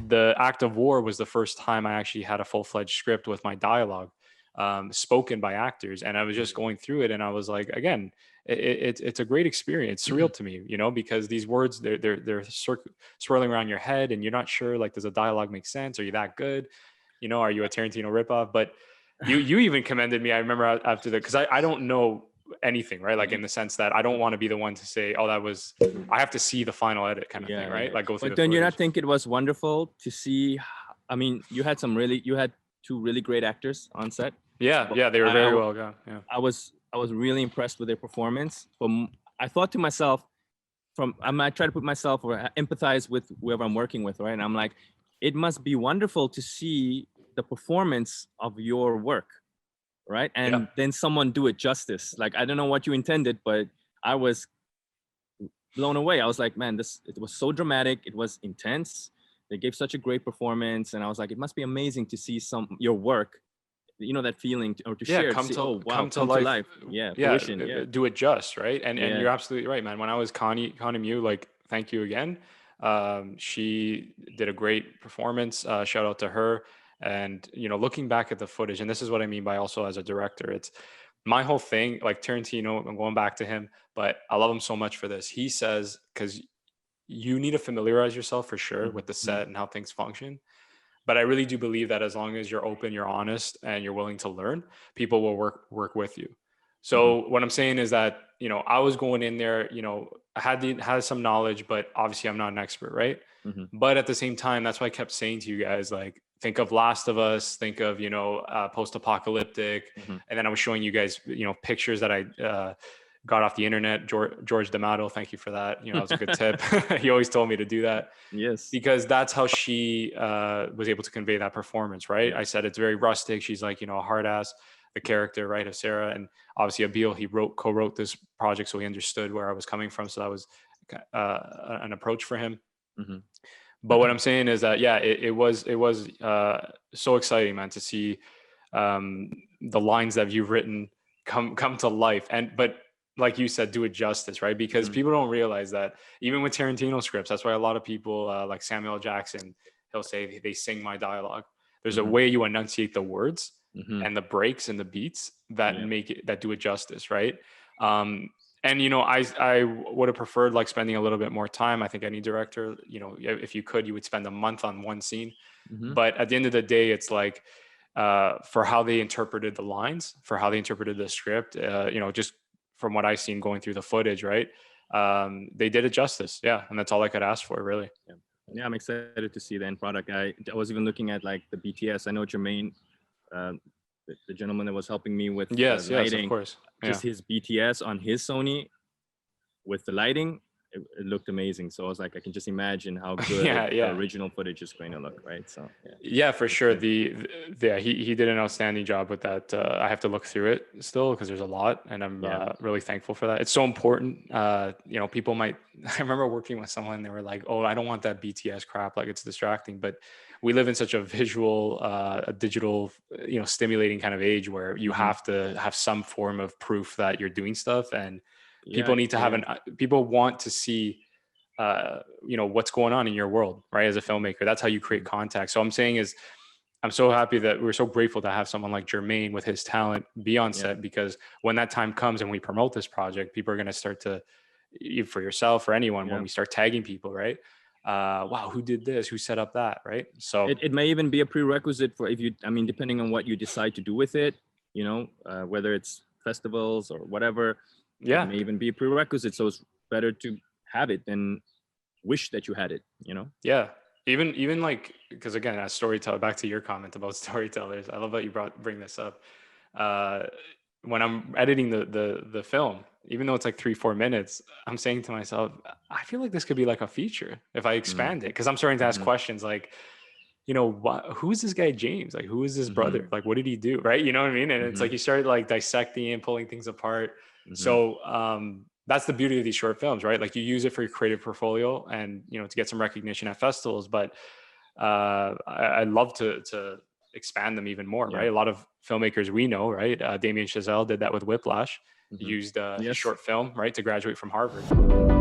the Act of War was the first time I actually had a full-fledged script with my dialogue, spoken by actors. And I was just going through it, and I was like, again, it's a great experience, surreal to me, because these words, they're swirling around your head, and you're not sure, like, does the dialogue make sense? Are you that good? Are you a Tarantino ripoff? But you even commended me. I remember after that, because I don't know anything, right? Like, in the sense that I don't want to be the one to say, oh, I have to see the final edit kind of thing, right? Like, go through But the then you footage. not think it was wonderful to see? I mean, you had two really great actors on set. Yeah, they were very well done. Yeah. I was really impressed with their performance. I thought to myself, I try to put myself or empathize with whoever I'm working with, right? And I'm like, it must be wonderful to see the performance of your work, right? And then someone do it justice. Like, I don't know what you intended, but I was blown away. I was like, man, it was so dramatic. It was intense. They gave such a great performance, and I was like, it must be amazing to see your work, that feeling, to share. Come to come to life. Fruition. Do it just right. And you're absolutely right, man. When I was Conni Mew, like, thank you again. She did a great performance. Shout out to her. And looking back at the footage, and this is what I mean by also as a director, it's my whole thing. Like Tarantino, I'm going back to him, but I love him so much for this. He says, because you need to familiarize yourself for sure with the set and how things function. But I really do believe that as long as you're open, you're honest, and you're willing to learn, people will work with you. So what I'm saying is that, I was going in there, I had some knowledge, but obviously I'm not an expert, right? But at the same time, that's why I kept saying to you guys, like, think of Last of Us, think of, post-apocalyptic. And then I was showing you guys, pictures that I got off the internet. George D'Amato, thank you for that. That was a good tip. He always told me to do that. Yes. Because that's how she was able to convey that performance, right? I said it's very rustic. She's like, a hard ass, the character, right, of Sarah. And obviously Abiel, he co-wrote this project, so he understood where I was coming from. So that was an approach for him. But what I'm saying is that, it was so exciting, man, to see the lines that you've written come to life. But like you said, do it justice, right? Because people don't realize that even with Tarantino scripts, that's why a lot of people, like Samuel Jackson, he'll say they sing my dialogue. There's a way you enunciate the words and the breaks and the beats that that do it justice, right? And I would have preferred, like, spending a little bit more time. I think any director, if you could, you would spend a month on one scene. But at the end of the day, it's like, for how they interpreted the lines, for how they interpreted the script, just from what I've seen going through the footage, right? They did it justice. Yeah. And that's all I could ask for, really. Yeah, I'm excited to see the end product. I was even looking at, like, the BTS. I know Jermaine, the gentleman that was helping me with lighting. Yes, of course. Just his BTS on his Sony with the lighting, it looked amazing. So I was like, I can just imagine how good the original footage is going to look, right? So for sure. He did an outstanding job with that. I have to look through it still because there's a lot, and I'm really thankful for that. It's so important. People might. I remember working with someone. They were like, "Oh, I don't want that BTS crap. Like, it's distracting." But we live in such a visual, a digital, stimulating kind of age where you have to have some form of proof that you're doing stuff, and people need to have people want to see, what's going on in your world, right? As a filmmaker, that's how you create contact. So I'm saying I'm so happy that we're so grateful to have someone like Jermaine with his talent be on set, because when that time comes and we promote this project, people are going to start to, for yourself or anyone, when we start tagging people, right? Wow, who did this? Who set up that? Right. So it may even be a prerequisite for depending on what you decide to do with it, whether it's festivals or whatever. It may even be a prerequisite. So it's better to have it than wish that you had it, Yeah. Even like, because again, as storyteller, back to your comment about storytellers, I love that you bring this up. When I'm editing the film, even though it's like 3-4 minutes, I'm saying to myself, I feel like this could be like a feature if I expand it. Because I'm starting to ask questions like, who's this guy James? Like, who is this brother? Like, what did he do? Right? You know what I mean? And it's like you start like dissecting and pulling things apart. So that's the beauty of these short films, right? Like, you use it for your creative portfolio and, to get some recognition at festivals. But I'd love to expand them even more, right? A lot of filmmakers we know, right? Damien Chazelle did that with Whiplash. He used his short film, right, to graduate from Harvard.